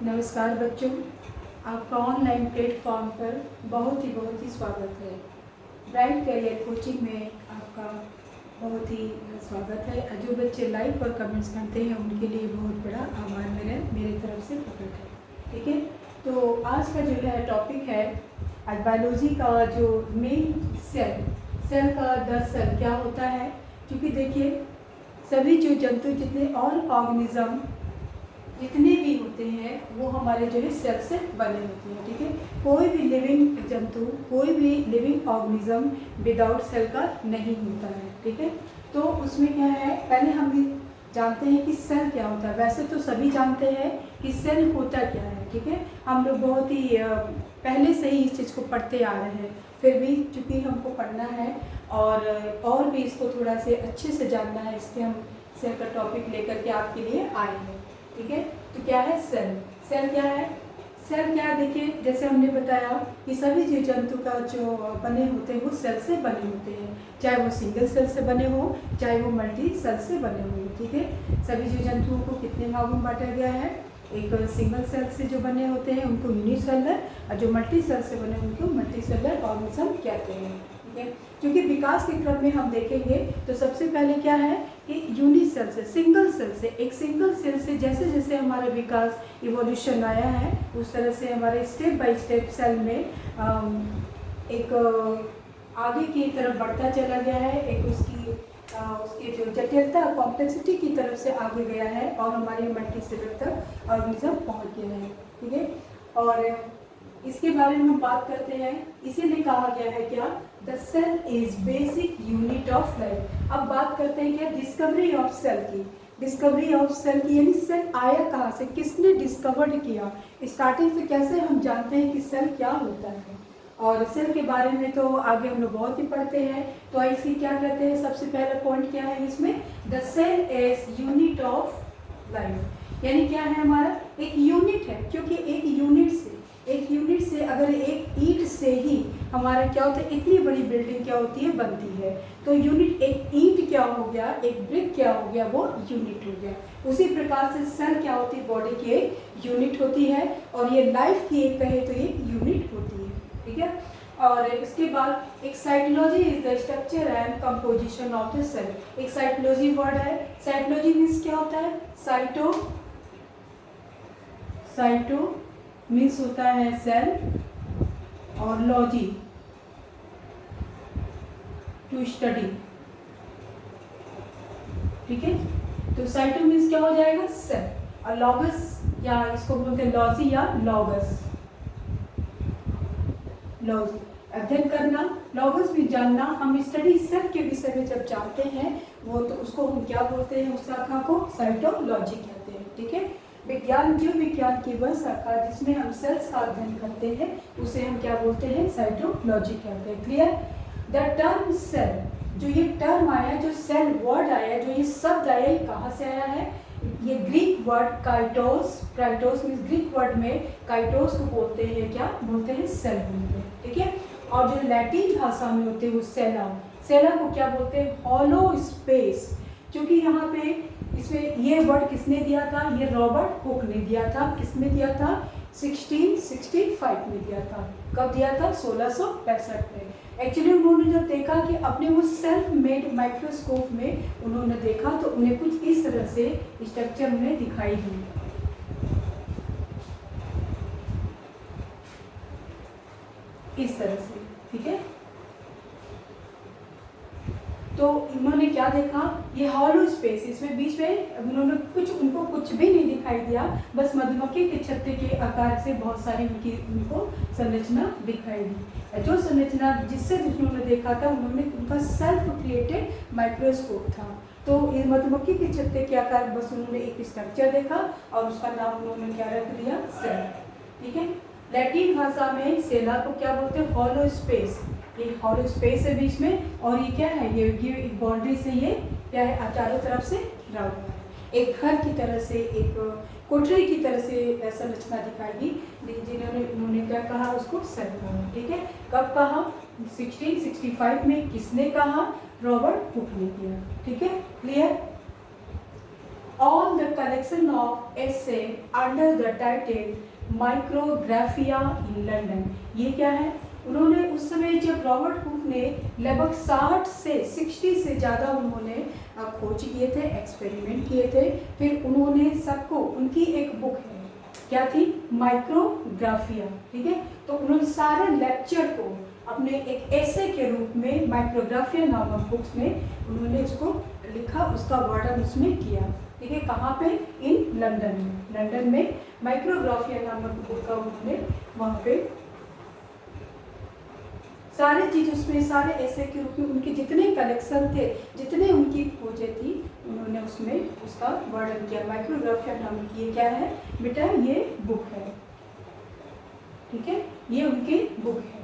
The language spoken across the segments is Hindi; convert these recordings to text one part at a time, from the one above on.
नमस्कार बच्चों, आपका ऑनलाइन प्लेटफॉर्म पर बहुत ही स्वागत है। ब्राइट कैरियर कोचिंग में आपका बहुत ही स्वागत है। जो बच्चे लाइक और कमेंट्स करते हैं उनके लिए बहुत बड़ा आभार मेरे तरफ से प्रकट है। ठीक है, तो आज का जो है टॉपिक है, आज बायोलॉजी का जो मेन सेल का 10 सेल क्या होता है। क्योंकि देखिए, सभी जो जंतु जितने और ऑर्गेनिज्म जितने भी होते हैं वो हमारे जो है सेल से बने होते हैं। ठीक है, कोई भी लिविंग जंतु, कोई भी लिविंग ऑर्गेनिज्म विदाउट सेल का नहीं होता है। ठीक है, तो उसमें क्या है, पहले हम भी जानते हैं कि सेल क्या होता है। वैसे तो सभी जानते हैं कि सेल होता क्या है। ठीक है, हम लोग बहुत ही पहले से ही इस चीज़ को पढ़ते आ रहे हैं, फिर भी चूँकि हमको पढ़ना है और भी इसको थोड़ा से अच्छे से जानना है, इसलिए हम सेल का टॉपिक लेकर के आपके लिए आए हैं। ठीक है, तो क्या है सेल? सेल क्या है? सेल क्या है, देखिए जैसे हमने बताया कि सभी जीव जंतु का जो बने होते हैं वो सेल से बने होते हैं, चाहे वो सिंगल सेल से बने हो, चाहे वो मल्टी सेल से बने हो। ठीक है, सभी जीव जंतुओं को कितने भागों में बांटा गया है? एक सिंगल सेल से जो बने होते हैं उनको यूनिसेलुलर, और जो मल्टी सेल से बने उनको मल्टीसेलुलर ऑर्गेनिज्म कहते हैं। ठीक है, क्योंकि विकास के क्रम में हम देखेंगे तो सबसे पहले क्या है कि यूनिसेल से, सिंगल सेल से, एक सिंगल सेल से जैसे जैसे हमारा विकास इवोल्यूशन आया है उस तरह से हमारे स्टेप बाय स्टेप सेल में एक आगे की तरफ बढ़ता चला गया है। एक उसकी जो जटिलता, कॉम्प्लेक्सिटी की तरफ से आगे गया है और हमारे मल्टीसेलुलर तक ऑर्गेनिज्म पहुंच गया है। ठीक है, और इसके बारे में हम बात करते हैं, इसीलिए कहा गया है क्या, the cell is basic unit of life. अब बात करते हैं क्या, डिस्कवरी ऑफ सेल की। डिस्कवरी ऑफ सेल की यानी सेल आया कहाँ से, किसने डिस्कवर्ड किया, स्टार्टिंग से कैसे हम जानते हैं कि सेल क्या होता है। और सेल के बारे में तो आगे हम लोग बहुत ही पढ़ते हैं। तो इसकी क्या कहते हैं, सबसे पहला पॉइंट क्या है इसमें, the cell is unit of life. यानी क्या है, हमारा एक यूनिट है, क्योंकि एक यूनिट से अगर एक ईंट से ही हमारा क्या होता है, इतनी बड़ी बिल्डिंग क्या होती है, बनती है। तो यूनिट, एक ईंट क्या हो गया, एक ब्रिक क्या हो गया, वो यूनिट हो गया। उसी प्रकार से सेल क्या होती है, बॉडी की एक यूनिट होती है, और ये लाइफ की एक कहे तो एक यूनिट होती है। ठीक है, और इसके बाद एक cytology is the structure and composition of the cell. एक साइटोलॉजी वर्ड है। साइटोलॉजी मीन्स क्या होता है, साइटो मीन्स होता है सेल, और लॉजी टू स्टडी। ठीक है, तो साइटो मीन्स क्या हो जाएगा, सेल, और लॉगस, या इसको बोलते हैं लॉजी या लॉगस। लॉजी अध्ययन करना, लॉगस भी जानना। हम स्टडी सेल के विषय में जब जानते हैं वो, तो उसको हम क्या बोलते हैं, उस शाखा को साइटोलॉजी कहते हैं। ठीक है, विज्ञान, जीव विज्ञान की वह शाखा जिसमें हम सेल्स का अध्ययन करते हैं उसे हम क्या बोलते हैं, साइटोलॉजी कहते हैं। क्लियर? द टर्म सेल, जो ये टर्म आया, जो सेल वर्ड आया, जो ये शब्द आया, ये कहाँ से आया है, ये Greek word kytos, kytos means Greek word में काइटोस को बोलते हैं, क्या बोलते हैं, सेल बोलते हैं। ठीक है, और जो लैटिन भाषा में होते हैं वो सेला, सेला को क्या बोलते हैं, हॉलो स्पेस। क्योंकि यहाँ पे इसमें ये वर्ड किसने दिया था, ये रॉबर्ट हुक ने दिया था। किसने दिया था, 1665 में दिया था। कब दिया था, 1665 में। एक्चुअली उन्होंने जब देखा कि अपने वो सेल्फ मेड माइक्रोस्कोप में उन्होंने देखा तो उन्हें कुछ इस तरह से स्ट्रक्चर उन्हें दिखाई दी, इस तरह से। ठीक है, तो उन्होंने क्या देखा, ये हॉलो स्पेस, इसमें बीच में उन्होंने उनको कुछ भी नहीं दिखाई दिया, बस मधुमक्खी के छत्ते के आकार से बहुत सारी उनको संरचना दिखाई दी। जो संरचना जिससे उन्होंने देखा था, उनका सेल्फ क्रिएटेड माइक्रोस्कोप था। तो इस मधुमक्खी के छत्ते के आकार, बस उन्होंने एक स्ट्रक्चर देखा और उसका नाम उन्होंने क्या रख दिया, सेल। ठीक है, लैटिन भाषा में सेला को क्या बोलते हैं, हॉलो स्पेस। ये हॉलो स्पेस है बीच में, और ये क्या है, ये एक बाउंड्री से ये क्या है, चारों तरफ से घिरा हुआ है। एक घर की तरह से, एक कोठरी की तरह से संरचना दिखाई दी, उन्होंने क्या कहा, उसको सेल कहा। ठीक है, कब कहा, 1665 में। किसने कहा, रॉबर्ट हुक ने किया। ठीक है, clear? All the collection of essay under the title Micrographia in London. ये क्या है, उन्होंने उस समय जब रॉबर्ट हुक ने लगभग 60 से ज़्यादा उन्होंने खोज किए थे, एक्सपेरिमेंट किए थे, फिर उन्होंने सबको, उनकी एक बुक है, क्या थी, माइक्रोग्राफिया, ठीक है। तो उन्होंने सारे लेक्चर को अपने एक ऐसे के रूप में माइक्रोग्राफिया नामक बुक्स में उन्होंने उसको लिखा, उसका वर्णन उसमें किया, ठीक है। कहाँ पे, इन लंदन में, लंदन में माइक्रोग्राफिया नामक बुक का उन्होंने वहाँ पे सारे चीज उसमें, सारे ऐसे के रूप में उनके जितने कलेक्शन थे, जितने उनकी खोजें थी, उन्होंने उसमें उसका वर्णन किया। माइक्रोग्राफिया नामक ये क्या है बेटा, ये बुक है, ठीक है, ये उनकी बुक है।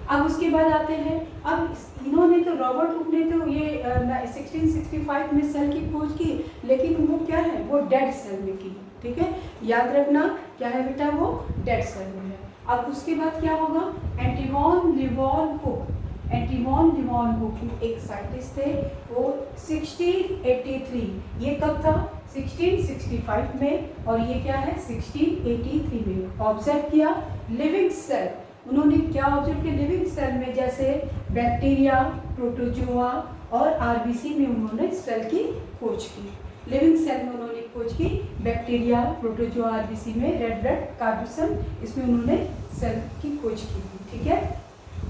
अब उसके बाद आते हैं, अब इन्होंने तो, रॉबर्ट हुक ने तो ये 1665 में सेल की खोज की, लेकिन वो क्या है, वो डेड सेल में की, ठीक है, याद रखना क्या है बेटा, वो डेड सेल में है। अब उसके बाद क्या होगा, एंटिवॉन लिवॉन हुक, एंटिवॉन लिवॉन हुक एक साइंटिस्ट थे, वो 1683, ये कब था, 1665 में, और ये क्या है 1683 में ऑब्जर्व किया लिविंग सेल। उन्होंने क्या ऑब्जर्व किया, लिविंग सेल में जैसे बैक्टीरिया, प्रोटोजोआ और आरबीसी में उन्होंने सेल की खोज की। लिविंग सेल में उन्होंने खोज की, बैक्टीरिया, प्रोटोजोआ, आरबीसी में, रेड ब्लड कार्बोसन, इसमें उन्होंने सेल की खोज की थी, ठीक है।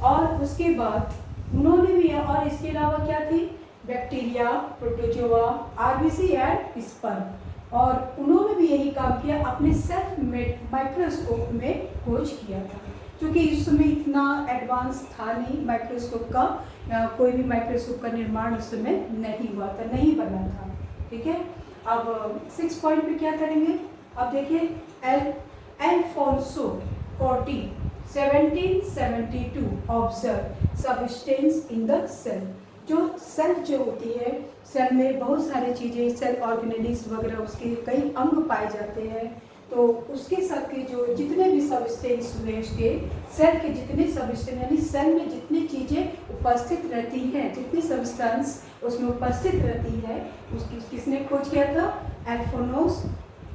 और उसके बाद उन्होंने भी, और इसके अलावा क्या थी, bacteria, protozoa, RBC and sperm, और उन्होंने भी यही काम किया, अपने सेल्फ माइक्रोस्कोप में खोज किया था, क्योंकि इस समय इतना एडवांस था नहीं माइक्रोस्कोप का, कोई भी माइक्रोस्कोप का निर्माण उस समय नहीं हुआ था, नहीं बना था, ठीक है। अब 6 पॉइंट पे क्या करेंगे, अब देखिए, Alfonso Corti 1772 observe substance in the cell. जो सेल जो होती है, सेल में बहुत सारी चीज़ें, सेल ऑर्गेनेलिस वगैरह, उसके कई अंग पाए जाते हैं, तो उसके सब के जो जितने भी सबस्टेंस हुए, उसके सेल के जितने सबस्टेंस, यानी सेल में जितनी चीज़ें उपस्थित रहती हैं, जितनी सब्सटेंस उसमें उपस्थित रहती है, उसकी किसने खोज किया था,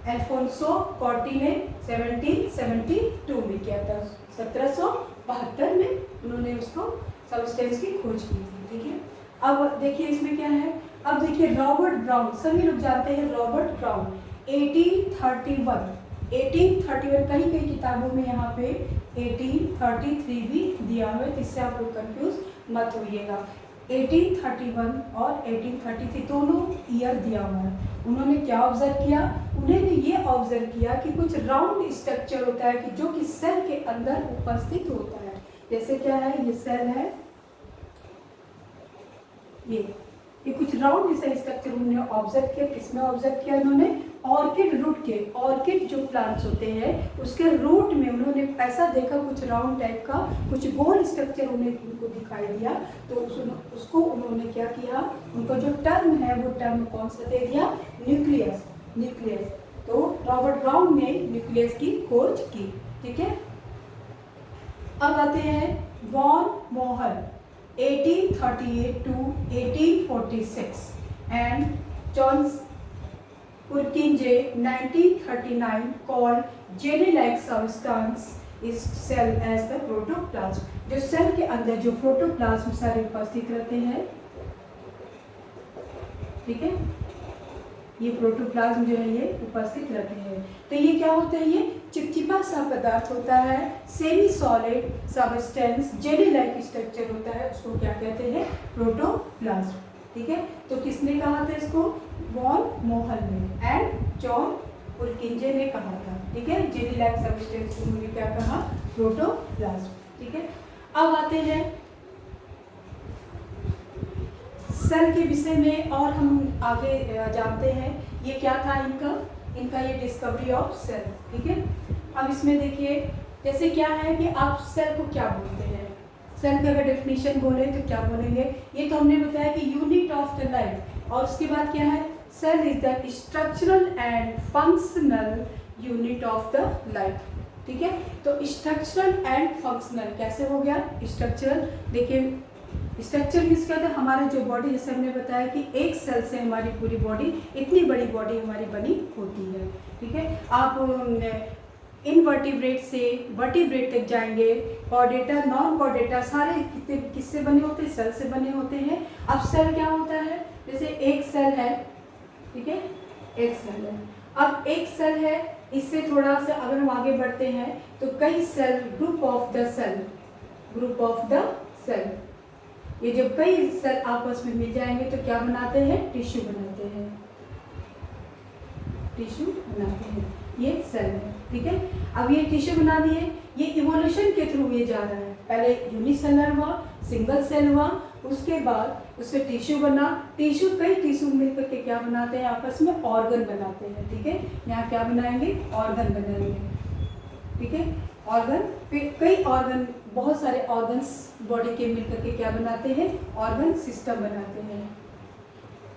एल्फोंसो कॉर्टी ने 1772 में किया था, 1772 में उन्होंने उसको सब्सटेंस की खोज की थी, ठीक है। अब देखिए इसमें क्या है, अब देखिए रॉबर्ट ब्राउन, सभी लोग जानते हैं रॉबर्ट ब्राउन, 1831 कहीं कहीं किताबों में यहाँ पे 1833 भी दिया हुआ है, इससे आप लोग कंफ्यूज मत होइएगा। 1831 और 1833 दोनों ईयर दिया हुआ है। उन्होंने क्या ऑब्जर्व किया, उन्होंने ये ऑब्जर्व किया कि कुछ राउंड स्ट्रक्चर होता है कि जो कि सेल के अंदर उपस्थित होता है। जैसे क्या है, ये सेल है, ये कुछ राउंड जैसा स्ट्रक्चर उन्होंने ऑब्जर्व किया। किसमें ऑब्जर्व किया उन्होंने, ऑर्किड रूट के, ऑर्किड जो प्लांट्स होते हैं उसके रूट में उन्होंने ऐसा देखा, कुछ राउंड टाइप का कुछ गोल स्ट्रक्चर उनको दिखाई दिया, तो उसको उन्होंने क्या किया, उनको जो टर्म है वो टर्म कौन सा दे दिया, न्यूक्लियस, न्यूक्लियस। तो रॉबर्ट ब्राउन ने न्यूक्लियस की खोज की, ठीक है। अब आते हैं वॉन मोहर 1838 to 1846 and John Purkinje 1939 called jelly-like substance is cell as the protoplasm। जो सेल के अंदर जो प्रोटोप्लाज्म सारे उपस्थित रहते हैं, ठीक है, ये प्रोटोप्लाज्म जो है ये उपस्थित रहते हैं। तो ये क्या होता है, ये चिपचिपा सा पदार्थ होता है, semi solid substance, jelly like structure होता है, उसको क्या कहते हैं, प्रोटोप्लाज्म, ठीक है। तो किसने कहा था इसको, वॉन मोहर ने एंड जॉन पुरकिंजे ने कहा था, ठीक है। जेली लाइक सबस्टेंस को उन्होंने क्या कहा, प्रोटोप्लाज्म, ठीक है। अब आते हैं सेल के विषय में और हम आगे जानते हैं। ये क्या था इनका ये डिस्कवरी ऑफ सेल, ठीक है। अब इसमें देखिए, जैसे क्या है कि आप सेल को क्या बोलते हैं, सेल का अगर डेफिनेशन बोले तो क्या बोलेंगे, ये तो हमने बताया कि यूनिट ऑफ द लाइफ, और उसके बाद क्या है, cell is the structural and functional unit of the life, ठीक है। तो स्ट्रक्चरल एंड फंक्शनल कैसे हो गया, स्ट्रक्चरल देखिए स्ट्रक्चर मीन्स क्या होता है, हमारा जो बॉडी, जैसे हमने बताया कि एक सेल से हमारी पूरी बॉडी, इतनी बड़ी बॉडी हमारी बनी होती है। ठीक है, आप इनवर्टिब्रेट से वर्टिब्रेट तक जाएंगे, कॉर्डेटा, नॉन कॉर्डेटा, सारे कितने किससे बने होते हैं, सेल से बने होते हैं। अब सेल क्या होता है, जैसे एक सेल है, ठीक है, एक सेल है। अब एक सेल है, इससे थोड़ा सा अगर हम आगे बढ़ते हैं तो कई cell, group of the cell, group of the cell, ये जब कई सेल आपस में मिल जाएंगे तो क्या बनाते हैं, टिश्यू बनाते हैं, टिश्यू बनाते हैं, ये सेल है। ठीक है, अब ये टिश्यू बना दिए, ये इवोल्यूशन के थ्रू ये जा रहा है, पहले यूनिसेलर हुआ, सिंगल सेल हुआ, उसके बाद उससे टिश्यू बना, टिश्यू कई टिश्यू मिलकर के क्या बनाते हैं, आपस में ऑर्गन बनाते हैं। ठीक है, यहाँ क्या बनाएंगे, ऑर्गन बनाएंगे। ठीक है, ऑर्गन, फिर कई ऑर्गन, बहुत सारे ऑर्गन्स बॉडी के मिलकर के क्या बनाते हैं, ऑर्गन सिस्टम बनाते हैं,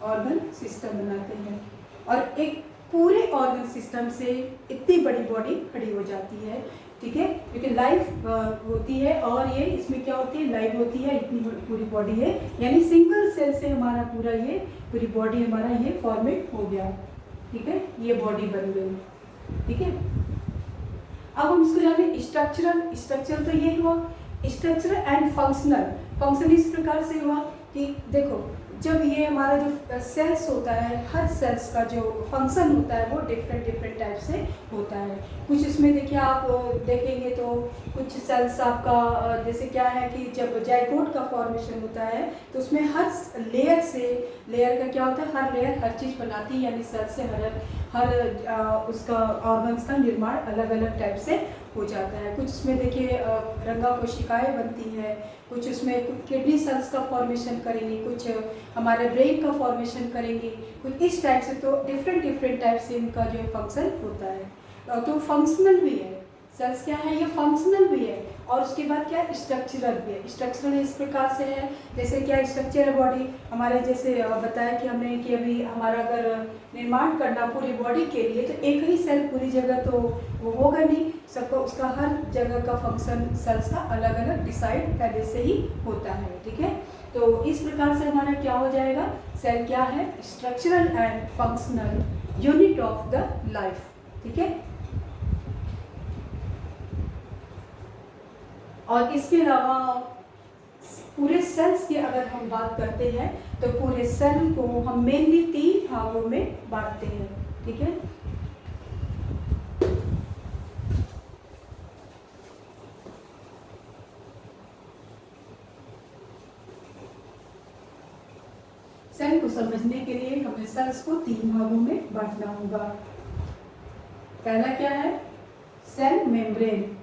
ऑर्गन सिस्टम बनाते हैं। और एक पूरे ऑर्गन सिस्टम से इतनी बड़ी बॉडी खड़ी हो जाती है। ठीक है, क्योंकि लाइफ होती है और ये इसमें क्या होती है, लाइफ होती है, इतनी पूरी बॉडी है, यानी सिंगल सेल से हमारा पूरा ये पूरी बॉडी हमारा ये फॉर्मेट हो गया। ठीक है, ये बॉडी बन गई। ठीक है, अब हम इसको जाने स्ट्रक्चरल, स्ट्रक्चरल तो ये हुआ, स्ट्रक्चरल एंड फंक्शनल। फंक्शन इस प्रकार से हुआ कि देखो, जब ये हमारा जो सेल्स होता है, हर सेल्स का जो फंक्शन होता है वो डिफरेंट डिफरेंट टाइप से होता है। कुछ इसमें देखिए, आप देखेंगे तो कुछ सेल्स आपका जैसे क्या है कि जब जाइगोट का फॉर्मेशन होता है तो उसमें हर लेयर से, लेयर का क्या होता है, हर लेयर हर चीज़ बनाती है, यानी सेल से हर उसका ऑर्गन्स का निर्माण अलग अलग टाइप से हो जाता है। कुछ उसमें देखिए रंगा कोशिकाएं बनती हैं, कुछ उसमें किडनी सेल्स का फॉर्मेशन करेंगी, कुछ हमारे ब्रेन का फॉर्मेशन करेंगी, कुछ इस टाइप से। तो डिफरेंट डिफरेंट टाइप से इनका जो फंक्शन होता है। तो फंक्शनल भी है, सेल्स क्या है, ये फंक्शनल भी है, और उसके बाद क्या है, स्ट्रक्चरल भी है। स्ट्रक्चरल इस प्रकार से है, जैसे क्या स्ट्रक्चर है बॉडी हमारे, जैसे बताया कि हमने कि अभी हमारा अगर निर्माण करना पूरी बॉडी के लिए तो एक ही सेल पूरी जगह तो वो होगा नहीं, सबका उसका हर जगह का फंक्शन सेल्स का अलग अलग डिसाइड पहले से ही होता है। ठीक है, तो इस प्रकार से हमारा क्या हो जाएगा, सेल क्या है, structural and functional unit of the life. ठीक है, और इसके अलावा पूरे सेल्स की अगर हम बात करते हैं तो पूरे सेल को हम मेनली 3 भागों में बांटते हैं। ठीक है, सेल को समझने के लिए हमें सेल्स को 3 भागों में बांटना होगा। पहला क्या है, सेल मेम्ब्रेन,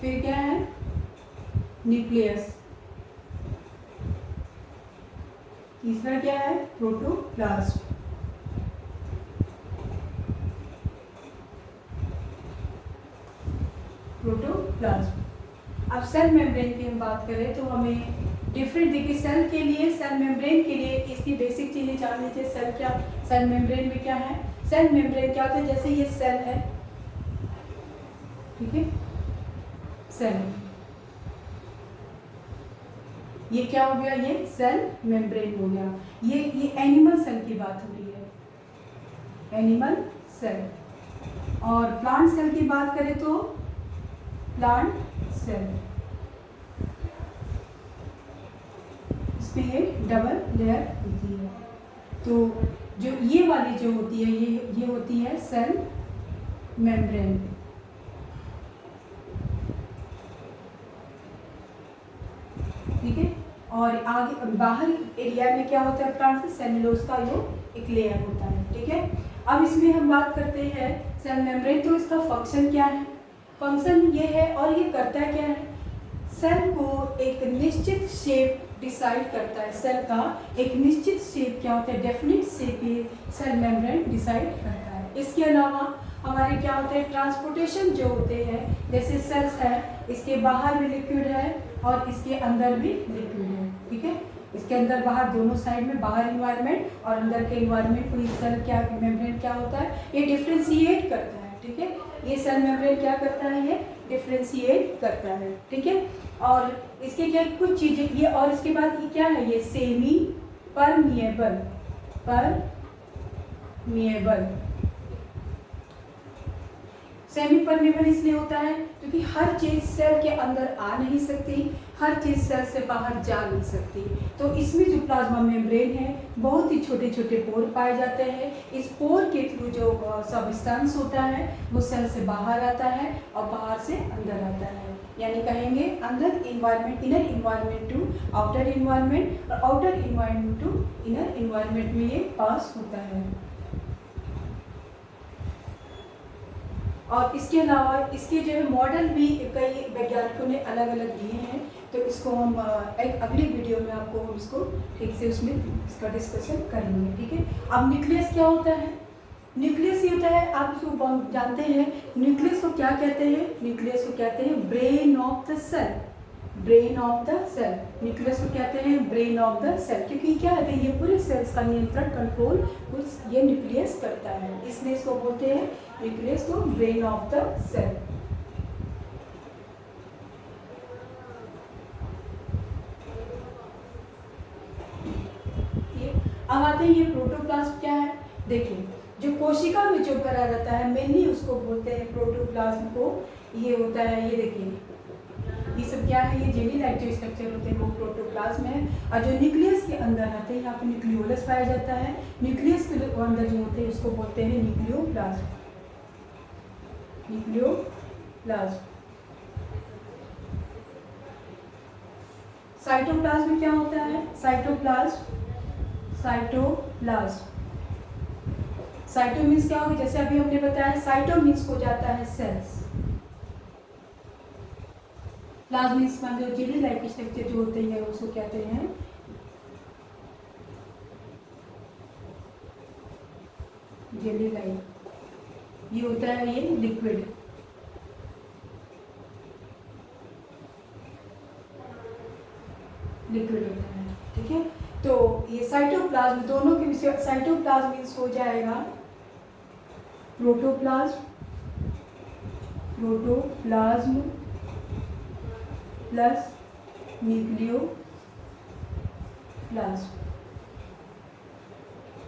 फिर क्या है, न्यूक्लियस, तीसरा क्या है, प्रोटोप्लाज्म। प्रोटोप्लाज्म। अब सेल मेम्ब्रेन की हम बात करें तो हमें डिफरेंट, देखिए सेल के लिए, सेल मेम्ब्रेन के लिए इसकी बेसिक चीजें जान लीजिए। सेल क्या, सेल मेम्ब्रेन में क्या है, सेल मेम्ब्रेन क्या होता है, जैसे ये सेल है, ठीक है, सेल, ये क्या हो गया, ये सेल मेम्ब्रेन हो गया। ये एनिमल सेल की बात हो रही है, एनिमल सेल। और प्लांट सेल की बात करें तो प्लांट सेल, इसमें ये डबल लेयर होती है। तो जो ये वाली जो होती है, ये होती है सेल मेम्ब्रेन। ठीक है, और आगे बाहर एरिया में क्या होता है, प्लांट से सेलुलोज का जो एक लेयर होता है। ठीक है, अब इसमें हम बात करते हैं सेल मेम्ब्रेन, तो इसका फंक्शन क्या है, फंक्शन ये है, और ये करता है क्या है, सेल को एक निश्चित शेप डिसाइड करता है। सेल का एक निश्चित शेप क्या होता है, डेफिनेट शेप ये सेल मेम्ब्रेन डिसाइड करता है। इसके अलावा हमारे क्या होते हैं, ट्रांसपोर्टेशन जो होते हैं, जैसे सेल्स है, इसके बाहर भी लिक्विड है और इसके अंदर भी लिक्विड है। ठीक है, इसके अंदर बाहर दोनों साइड में, बाहर इन्वायरमेंट और अंदर के इन्वायरमेंट को सेल क्या, मेम्ब्रेन क्या होता है, ये डिफ्रेंशिएट करता है। ठीक है, ये सेल मेम्ब्रेन क्या करता है, ये डिफ्रेंशिएट करता है, ठीक है। और इसके क्या कुछ चीज़ें ये, और इसके बाद ये क्या है, ये सेमी परमिएबल, सेमी परमेबल इसलिए होता है क्योंकि हर चीज़ सेल के अंदर आ नहीं सकती, हर चीज़ सेल से बाहर जा नहीं सकती। तो इसमें जो प्लाज्मा मेम्ब्रेन है बहुत ही छोटे छोटे पोर पाए जाते हैं। इस पोर के थ्रू जो सब्सटेंस होता है वो सेल से बाहर आता है और बाहर से अंदर आता है, यानी कहेंगे अंदर environment, inner environment to outer environment और outer environment to inner environment में ये पास होता है। और इसके अलावा इसके जो है मॉडल भी कई वैज्ञानिकों ने अलग अलग दिए हैं, तो इसको हम एक अगली वीडियो में आपको हम इसको ठीक से उसमें इसका डिस्कशन करेंगे, ठीक है। अब न्यूक्लियस क्या होता है? न्यूक्लियस ये होता है, आप इसको जानते हैं न्यूक्लियस को क्या कहते हैं? न्यूक्लियस को कहते हैं brain of the cell, brain of the cell. Nucleus को कहते हैं ब्रेन ऑफ द सेल, क्योंकि क्या है ये पूरे सेल्स का नियंत्रण कंट्रोल कुछ ये न्यूक्लियस करता है, इसलिए इसको बोलते हैं न्यूक्लियस को ब्रेन ऑफ द सेल। अब आते हैं ये प्रोटोप्लाज्म क्या है। देखिए जो कोशिका में जो भरा रहता है मेनली उसको बोलते हैं प्रोटोप्लाज्म को। ये होता है, ये देखिए ये सब क्या है, ये जेली लाइक जो स्ट्रक्चर होते हैं वो प्रोटोप्लाज्म है। और जो न्यूक्लियस के अंदर रहते हैं यहाँ पे न्यूक्लियोलस पाया जाता है। न्यूक्लियस के अंदर जो होते हैं उसको बोलते हैं न्यूक्लियोप्लाज्म, न्यूक्लियोप्लाज्म। साइटोप्लाज्म में क्या होता है? साइटोप्लाज्म, साइटो मीन्स क्या होगा, जैसे अभी हमने बताया साइटो मीन्स हो जाता है सेल्स, प्लाज्म मीन्स मान लो जेली लाइक स्ट्रक्चर जो होते हैं उसको कहते हैं जेली लाइक। ये होता है ये लिक्विड, होता है, ठीक है। तो ये साइटोप्लाज्म दोनों के विषय, साइटोप्लाज्म मीन्स हो जाएगा प्रोटोप्लाज्म प्लस न्यूक्लियोप्लाज्म,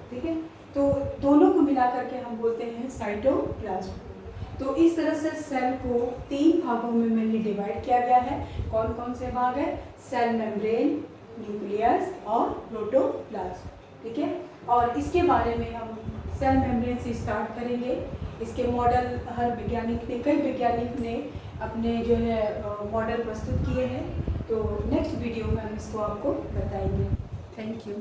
ठीक है। तो दोनों को मिला करके हम बोलते हैं साइटोप्लाज्म। तो इस तरह से सेल को 3 भागों में मैंने डिवाइड किया गया है। कौन कौन से भाग है? सेल मेम्ब्रेन, न्यूक्लियस और प्रोटोप्लाज्म, ठीक है। और इसके बारे में हम सेल मेम्ब्रेन से स्टार्ट करेंगे। इसके मॉडल हर वैज्ञानिक ने, कई वैज्ञानिक ने अपने जो है मॉडल प्रस्तुत किए हैं। तो नेक्स्ट वीडियो में हम इसको आपको बताएंगे। Thank you.